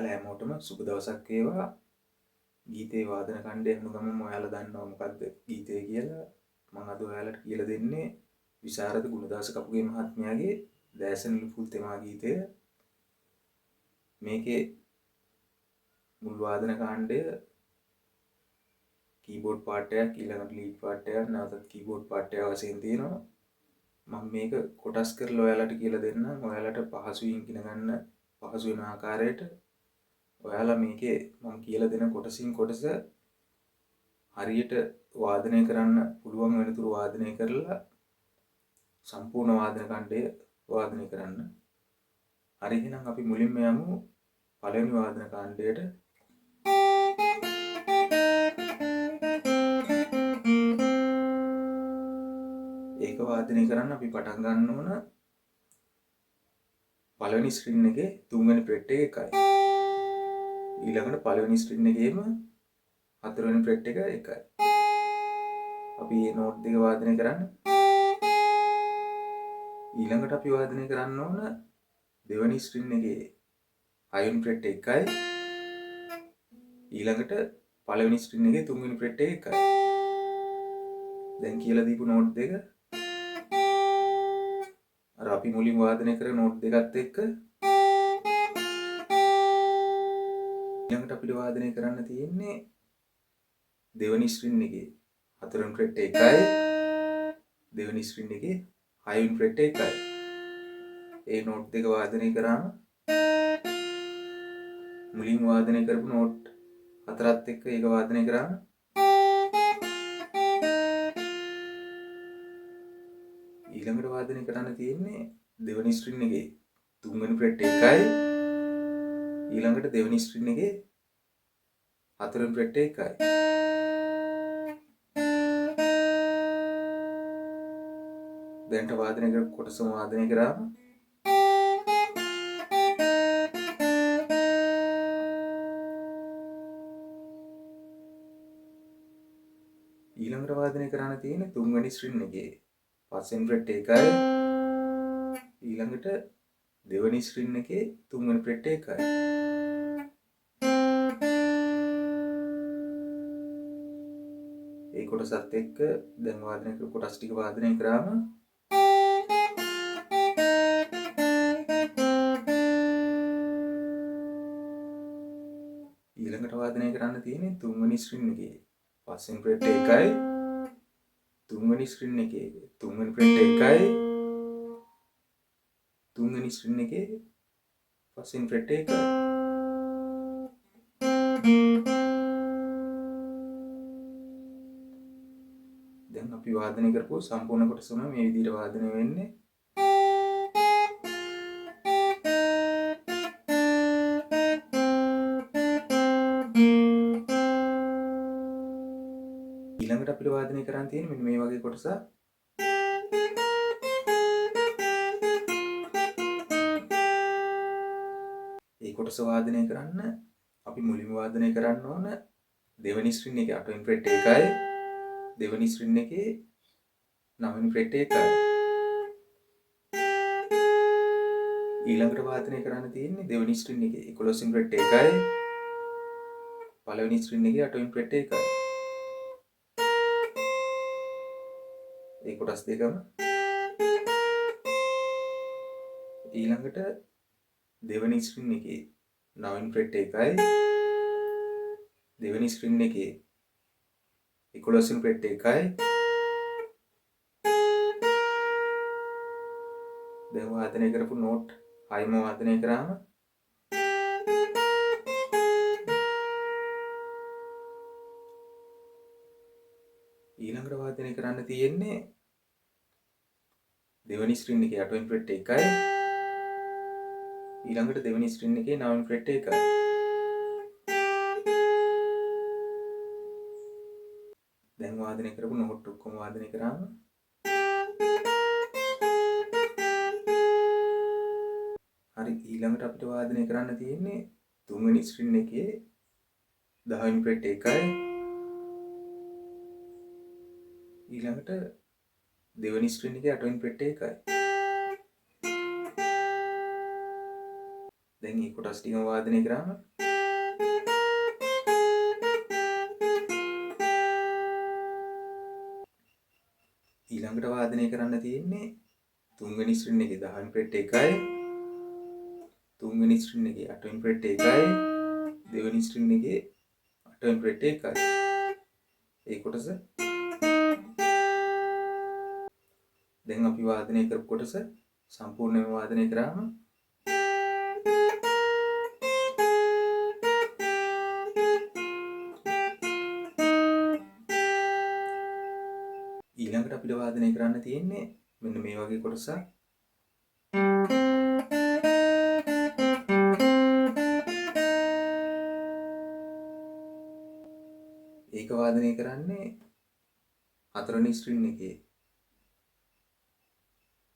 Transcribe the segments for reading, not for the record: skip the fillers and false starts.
ඔයාලා හැමෝටම සුබ දවසක් වේවා. ගීතේ වාදන ඛණ්ඩය අහන ගමන් ඔයාලා දන්නවා මොකද්ද ගීතය කියලා. මම අද ඔයාලට කියලා දෙන්නේ විශාරද ගුණදාස කපුගේ මහත්මයාගේ දැසෙන ලිපුල් තෙමා ගීතය. මේකේ මුල් වාදන ඛණ්ඩය කීබෝඩ් පාර්ට් එකක්, ඊළඟට ලීඩ් පාර්ට් එකක්, නැවතත් කීබෝඩ් පාර්ට් එකක් වශයෙන් තියෙනවා. මම මේක කොටස් කරලා ඔයාලට කියලා දෙන්නම්. ඔයාලට පහසුවෙන් ඉගෙන ගන්න පහසු වෙන ආකාරයට ඔයාලා මේකේ මම කියලා දෙන කොටසින් කොටස හරියට වාදනය කරන්න පුළුවන් වෙනතුරු වාදනය කරලා සම්පූර්ණ වාදන ඛණ්ඩය වාදනය කරන්න. හරි, එහෙනම් අපි මුලින්ම යමු පළවෙනි වාදන ඛණ්ඩයට. ඒක වාදනය කරන්න අපි පටන් ගන්න ඕන පළවෙනි ස්ට්‍රින්ග් එකේ තුන්වෙනි ෆ්‍රෙට් එක එකයි. ඊළඟට පළවෙනි ස්ට්‍රින්ග් එකේම හතරවෙනි ෆ්‍රෙට් එක එකයි. අපි මේ නෝට් දෙක වාදනය කරන්න. ඊළඟට අපි වාදනය කරන්න ඕන දෙවෙනි ස්ට්‍රින්ග් එකේ හයවෙනි ෆ්‍රෙට් එක එකයි. ඊළඟට පළවෙනි ස්ට්‍රින්ග් එකේ තුන්වෙනි ෆ්‍රෙට් එක එකයි. දැන් කියලා දීපු නෝට් දෙක අර අපි මුලින් වාදනය කර නෝට් දෙකත් එක්ක ඊළඟට අපිට වාදනය කරන්න තියෙන්නේ දෙවෙනි ස්ට්‍රින්ග් එකේ හතරවෙනි ෆ්‍රෙට් එකයි, දෙවෙනි ස්ට්‍රින්ග් එකේ හයවෙනි ෆ්‍රෙට් එකයි. ඒ නෝට් දෙක වාදනය කරාම මුලින් වාදනය කරපු නෝට් හතරත් එක්ක ඒක වාදනය කරාම ඊළඟට වාදනය කරන්න තියෙන්නේ දෙවෙනි ස්ට්‍රින්ග් එකේ තුන්වෙනි ෆ්‍රෙට් එකයි, ඊළඟට දෙවෙනි ස්ට්‍රින්ග් එකේ හතරවෙනි ෆ්‍රෙට් එකයි. දැන්ට වාදනය කරපු කොටසම වාදනය කරාම ඊළඟට වාදනය කරන්න තියෙන්නේ තුන්වෙනි ස්ට්‍රින්ග් එකේ පස්වෙනි ෆ්‍රෙට් එකයි, ඊළඟට දෙවෙනි ස්ට්‍රින්ග් එකේ තුන්වෙනි ෆ්‍රෙට් එකයි. ඒ කොටසත් එක්ක දැන් වාදනය කරපු කොටස් ටික වාදනය කරාම ඊළඟට වාදනය කරන්න තියෙන්නේ තුන්වෙනි ස්ට්‍රින්ග් එකේ පස්වෙනි ෆ්‍රෙට් එකයි, තුන්වෙනි ස්ට්‍රින්ග් එකේ තුන්වෙනි ෆ්‍රෙට් එකයි, තුන්වෙනි ස්ට්‍රින්ග් එකේ පස්වෙනි ෆ්‍රෙට් එකයි. දැන් අපි වාදනය කරපුව සම්පූර්ණ කොටසම මේ විදිහට වාදනය වෙන්නේ. ඊළඟට අපිට වාදනය කරන්න තියෙන්නේ මෙන්න මේ වගේ කොටසක්. මේ කොටස වාදනය කරන්න අපි මුලින්ම වාදනය කරන්න ඕන දෙවෙනි ස්ට්‍රින්ග් එකේ 8 වෙනි ෆ්‍රෙට් එකයි, දෙවෙනි ස්ට්‍රින්ග් එකේ 9 වෙනි ෆ්‍රෙට් එකයි. ඊළඟට වාදනය කරන්න තියෙන්නේ දෙවෙනි ස්ට්‍රින්ග් එකේ 11 වෙනි ෆ්‍රෙට් එකයි, පළවෙනි ස්ට්‍රින්ග් එකේ 8 වෙනි ෆ්‍රෙට් එකයි. ඒ කොටස් දෙකම ඊළඟට දෙවෙනි ස්ට්‍රින්ග් එකේ 9 වෙනි ෆ්‍රෙට් එකයි, දෙවෙනි ස්ට්‍රින්ග් එකේ 11 වෙනි ෆ්‍රෙට් එකයි. දැන් වාදනය කරපු නෝට් හයම වාදනය කරාම ඊළඟට වාදනය කරන්න තියෙන්නේ දෙවෙනි ස්ට්‍රින්ග් එකේ 8 වෙනි ෆ්‍රෙට් එකයි, ඊළඟට දෙවෙනි ස්ට්‍රින්ග් එකේ 9 වෙනි ෆ්‍රෙට් එකයි. දැන් වාදනය කරපු නෝට් ඔක්කොම වාදනය කරාම හරි, ඊළඟට අපිට වාදනය කරන්න තියෙන්නේ තුන්වෙනි ස්ට්‍රින්ග් එකේ 10 වෙනි ෆ්‍රෙට් එකයි, ඊළඟට දෙවෙනි ස්ට්‍රින්ග් එකේ 8 වෙනි ෆ්‍රෙට් එකයි. දැන් මේ කොටස් ටිකම වාදනය කරාම ඊළඟට වාදනය කරන්න තියෙන්නේ තුන්වෙනි ස්ට්‍රින් එකේ 10 වෙනි ෆ්‍රෙට් එකයි, තුන්වෙනි ස්ට්‍රින් එකේ 8 වෙනි ෆ්‍රෙට් එකයි, දෙවෙනි ස්ට්‍රින් එකේ 8 වෙනි ෆ්‍රෙට් එකයි. ඒ කොටස දැන් අපි වාදනය කරපු කොටස සම්පූර්ණයෙන්ම වාදනය කරාම ඊළඟට අපිට වාදනය කරන්න තියෙන්නේ මෙන්න මේ වගේ කොටසක්. ඒක වාදනය කරන්නේ හතරවෙනි ස්ට්‍රින් එකේ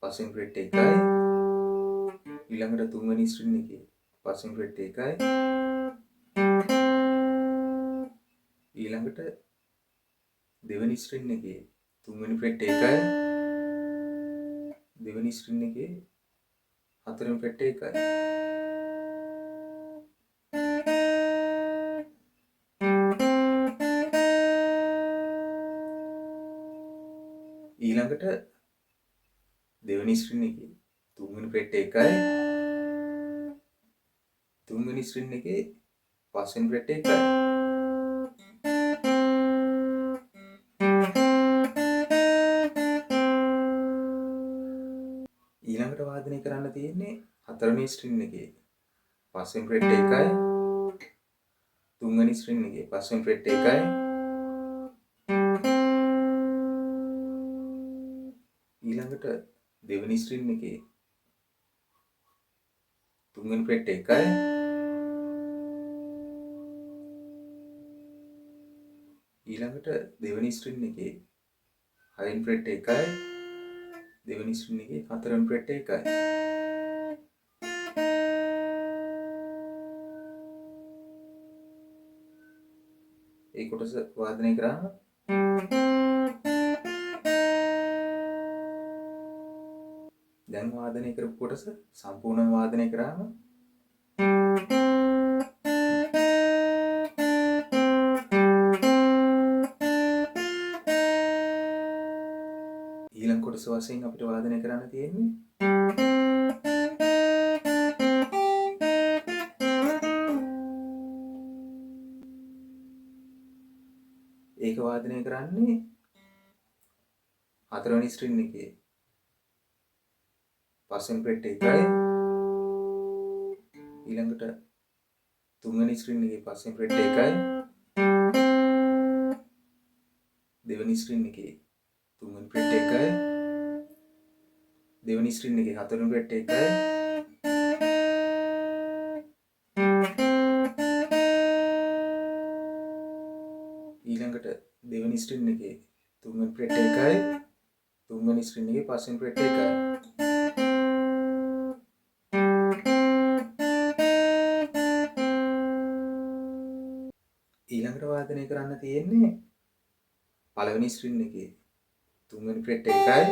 පස්වෙනි ෆ්‍රෙට් එකයි, ඊළඟට තුන්වෙනි ස්ට්‍රින් එකේ පස්වෙනි ෆ්‍රෙට් එකයි, ඊළඟට දෙවෙනි ස්ට්‍රින් එකේ තුන්වෙනි ෆ්‍රෙට් එකයි, දෙවෙනි ස්ට්‍රින් එකේ හතරවෙනි ෆ්‍රෙට් එකයි. ඊළඟට දෙවෙනි ස්ට්‍රින් එකේ තුන්වෙනි ෆ්‍රෙට් එකයි, තුන්වෙනි ස්ට්‍රින් එකේ පස්වෙනි ෆ්‍රෙට් එකයි. ඊළඟට වාදනය කරන්න තියෙන්නේ හතරවෙනි ස්ට්‍රින් එකේ පස්වෙනි ෆ්‍රෙට් එකයි, තුන්වෙනි ස්ට්‍රින් එකේ පස්වෙනි ෆ්‍රෙට් එකයි, ඊළඟට දෙවෙනි ස්ට්‍රින් එකේ තුන්වෙනි ෆ්‍රෙට් එකයි, ඊළඟට දෙවෙනි ස්ට්‍රින් එකේ හයවෙනි ෆ්‍රෙට් එකයි, දෙවෙනි ස්ට්‍රින් එකේ හතරවෙනි ෆ්‍රෙට් එකයි. ඒ කොටස වාදනය කරාම දැන් වාදනය කරපු කොටස සම්පූර්ණයෙන් වාදනය කරාම ඊළඟ කොටස වශයෙන් අපිට වාදනය කරන්න තියෙන්නේ ඒක වාදනය කරන්නේ හතරවෙනි ස්ට්‍රින් එකේ පස්වෙනි ෆ්‍රෙට් එකයි, ඊළඟට තුන්වෙනි ස්ට්‍රින් එකේ පස්වෙනි ෆ්‍රෙට් එකයි, දෙවෙනි ස්ට්‍රින් එකේ තුන්වෙනි ෆ්‍රෙට් එකයි, දෙවෙනි ස්ට්‍රින් එකේ හතරවෙනි ෆ්‍රෙට් එකයි, ඊළඟට දෙවෙනි ස්ට්‍රින් එකේ තුන්වෙනි ෆ්‍රෙට් එකයි, තුන්වෙනි ස්ට්‍රින් එකේ පස්වෙනි ෆ්‍රෙට් එකයි. ඊළඟට වාදනය කරන්න තියෙන්නේ පළවෙනි ස්ට්‍රින් එකේ තුන්වෙනි ෆ්‍රෙට් එකයි,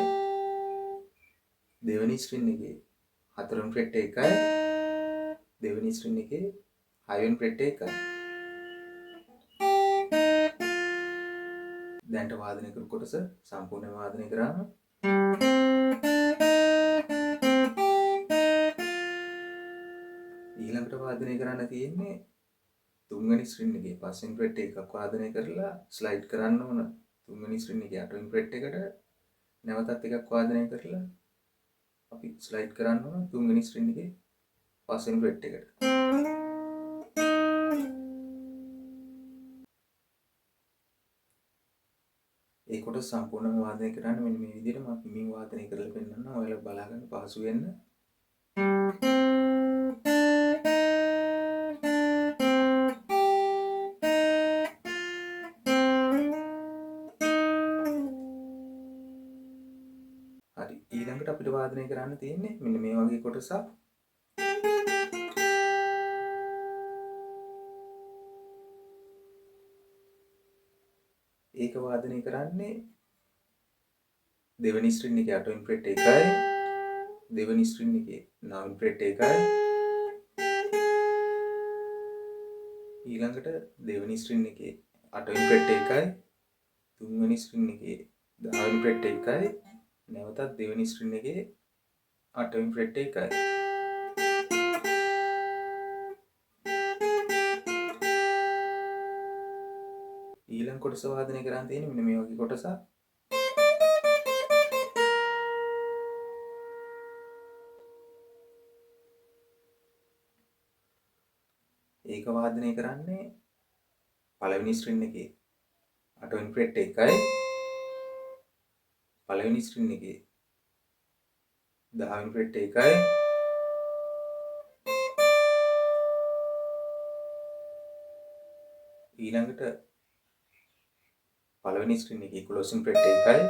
දෙවෙනි ස්ට්‍රින් එකේ හතරවෙනි ෆ්‍රෙට් එකයි, දෙවෙනි ස්ට්‍රින් එකේ හයවෙනි ෆ්‍රෙට් එකයි. දැන්ට වාදනය කරපු කොටස සම්පූර්ණයෙන් වාදනය කරාම ඊළඟට වාදනය කරන්න තියෙන්නේ තුන්වෙනි ස්ට්‍රින් එකේ පස්වෙනි ෆ්‍රෙට් එකක් වාදනය කරලා ස්ලයිඩ් කරන්න ඕන තුන්වෙනි ස්ට්‍රින් එකේ අටවෙනි ෆ්‍රෙට් එකට නැවතත් එකක් වාදනය කරලා අපි ස්ලයිඩ් කරන්න ඕන තුන්වෙනි ස්ට්‍රින් එකේ පස්වෙනි ෆ්‍රෙට් එකට. ඒ කොටස සම්පූර්ණයෙන්ම වාදනය කරන්න මෙන්න මේ විදිහට මම හිමින් වාදනය කරලා පෙන්නන්නම්. ඔයාලා බලා ගන්න පහසු වෙන්න. හරි ඊළඟට අපිට වාදනය කරන්න තියෙන්නේ මෙන්න මේ වගේ කොටසක්. ඒක වාදනය කරන්නේ දෙවෙනි ස්ට්‍රින් එකේ 8 වෙනි ෆ්‍රෙට් එකයි, දෙවෙනි ස්ට්‍රින් එකේ 9 වෙනි ෆ්‍රෙට් එකයි, ඊළඟට දෙවෙනි ස්ට්‍රින් එකේ 8 වෙනි ෆ්‍රෙට් එකයි තුන්වෙනි ස්ට්‍රින් එකේ 10 වෙනි ෆ්‍රෙට් එකයි නැවතත් දෙවෙනි ස්ට්‍රින් එකේ 8 වෙනි ෆ්‍රෙට් එකයි. ඊළඟ කොටස වාදනය කරන් තියෙන්නේ මෙන්න මේ වගේ කොටසක්. ඒක වාදනය කරන්නේ පළවෙනි ස්ට්‍රින් එකේ 8 වෙනි ෆ්‍රෙට් එකයි පළවෙනි ස්ට්‍රින් එකේ 10 වෙනි ෆ්‍රෙට් එකයි ඊළඟට පළවෙනි ස්ට්‍රින් එකේ 11 වෙනි ෆ්‍රෙට් එකයි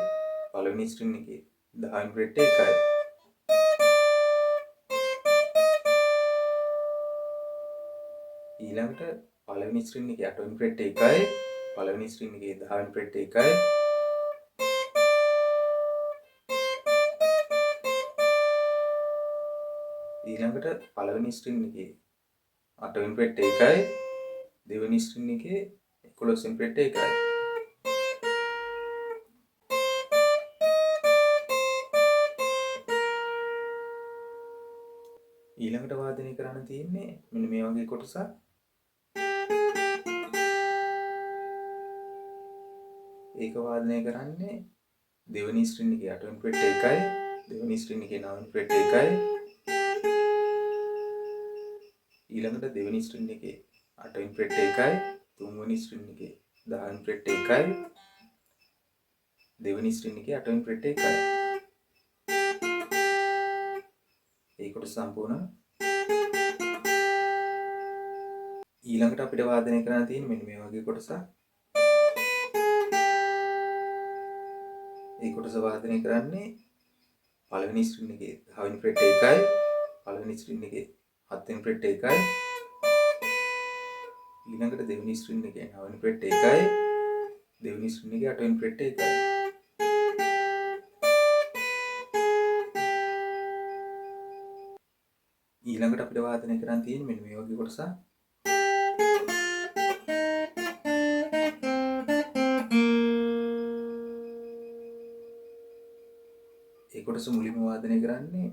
පළවෙනි ස්ට්‍රින් එකේ 10 වෙනි ෆ්‍රෙට් එකයි ඊළඟට පළවෙනි ස්ට්‍රින් එකේ 8 වෙනි ෆ්‍රෙට් එකයි පළවෙනි ස්ට්‍රින් එකේ 10 වෙනි ෆ්‍රෙට් එකයි ඊළඟට පළවෙනි ස්ට්‍රින් එකේ 8 වෙනි ෆ්‍රෙට් එකයි දෙවෙනි ස්ට්‍රින් එකේ 11 වෙනි ෆ්‍රෙට් එකයි ඊළඟට වාදනය කරන්න තියෙන්නේ මෙන්න මේ වගේ කොටසක්. ඒක වාදනය කරන්නේ දෙවෙනි ස්ට්‍රින් එකේ 8 වෙනි ෆ්‍රෙට් එකයි දෙවෙනි ස්ට්‍රින් එකේ 9 වෙනි ෆ්‍රෙට් එකයි ඊළඟට දෙවෙනි ස්ට්‍රින් එකේ 8 වෙනි ෆ්‍රෙට් එකයි තුන්වෙනි ස්ට්‍රින් එකේ 10 වෙනි ෆ්‍රෙට් එකයි දෙවෙනි ස්ට්‍රින් එකේ 8 වෙනි ෆ්‍රෙට් එකයි ඒ කොටස සම්පූර්ණ. ඊළඟට අපිට වාදනය කරන්න තියෙන්නේ මෙන්න මේ වගේ කොටසක්. ඒ කොටස වාදනය කරන්නේ පළවෙනි ස්ට්‍රින් එකේ 10 වෙනි ෆ්‍රෙට් එකයි පළවෙනි ස්ට්‍රින් එකේ 7 වෙනි ෆ්‍රෙට් එකයි ඊළඟට දෙවෙනි ස්ට්‍රින් එකේ 9 වෙනි ෆ්‍රෙට් එකයි දෙවෙනි ස්ට්‍රින් එකේ 8 වෙනි ෆ්‍රෙට් එකයි ඊළඟට අපිට වාදනය කරන්න තියෙන්නේ මෙන්න මේ වගේ කොටසක්. ඒ කොටස මුලින්ම වාදනය කරන්නේ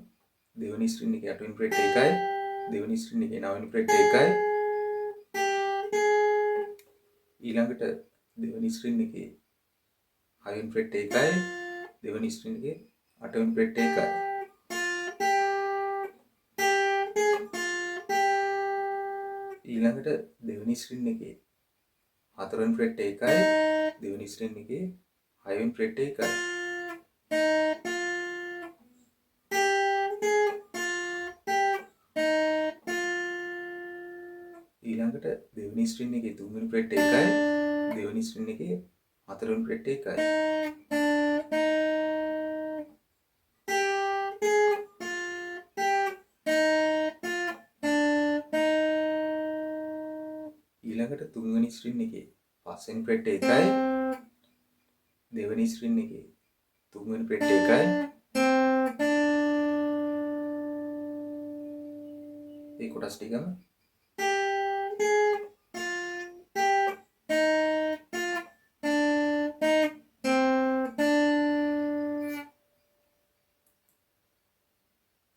දෙවෙනි ස්ට්‍රින් එකේ 8 වෙනි ෆ්‍රෙට් එකයි දෙවෙනි ස්ට්‍රින් එකේ 9 වෙනි ෆ්‍රෙට් එකයි ඊළඟට දෙවෙනි ස්ට්‍රින් එකේ 6 වෙනි ෆ්‍රෙට් එකයි දෙවෙනි ස්ට්‍රින් එකේ 8 වෙනි ෆ්‍රෙට් එකයි ඊළඟට දෙවෙනි ස්ට්‍රින් එකේ 4 වෙනි ෆ්‍රෙට් එකයි දෙවෙනි ස්ට්‍රින් එකේ 6 වෙනි ෆ්‍රෙට් එකයි ඊළඟට දෙවෙනි ස්ට්‍රින් එකේ 3 වෙනි ෆ්‍රෙට් එකයි දෙවෙනි ස්ට්‍රින් එකේ 4 වෙනි ෆ්‍රෙට් එකයි ඊළඟට තුන්වෙනි ස්ට්‍රින් එකේ 5 වෙනි ෆ්‍රෙට් එකයි දෙවෙනි ස්ට්‍රින් එකේ 3 වෙනි ෆ්‍රෙට් එකයි ඒ කොටස් ටිකම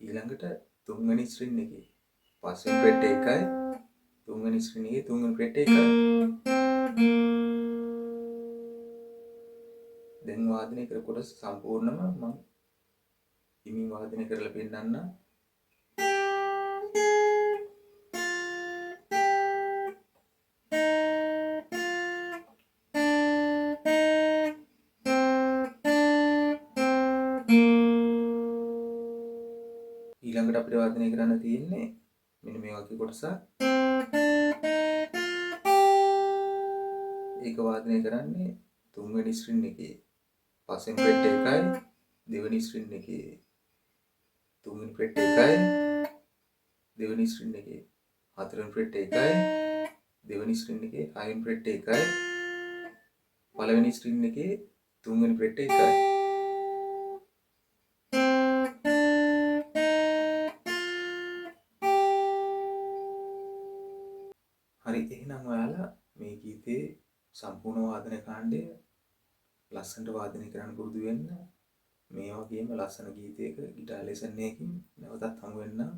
ඊළඟට තුන්වෙනි ස්ට්‍රින් එකේ 5 වෙනි ෆ්‍රෙට් එකයි තුන්වෙනි ස්ට්‍රින් එකේ 3 වෙනි ෆ්‍රෙට් එකයි දැන් වාදනය කර කොටස සම්පූර්ණම මම හිමින් වාදනය කරලා පෙන්නන්න. ඊළඟට අපිට වාදනය කරන්න තියෙන්නේ මෙන්න මේ වගේ කොටසක්. ඒක වාදනය කරන්නේ තුන්වෙනි ස්ට්‍රින් එකේ 5 වෙනි ෆ්‍රෙට් එකයි දෙවෙනි ස්ට්‍රින් එකේ 3 වෙනි ෆ්‍රෙට් එකයි දෙවෙනි ස්ට්‍රින් එකේ 4 වෙනි ෆ්‍රෙට් එකයි දෙවෙනි ස්ට්‍රින් එකේ 6 වෙනි ෆ්‍රෙට් එකයි පළවෙනි ස්ට්‍රින් එකේ 3 වෙනි ෆ්‍රෙට් එකයි හරි එහෙනම් නැත්නම් ඔයාලා මේ ගීතේ සම්පූර්ණ වාදන කාණ්ඩය ලස්සනට වාදනය කරන්න පුරුදු වෙන්න. මේ වගේම ලස්සන ගීතයක ගිටාර් ලෙසන් එකකින් නැවතත් හමු වෙන්නම්.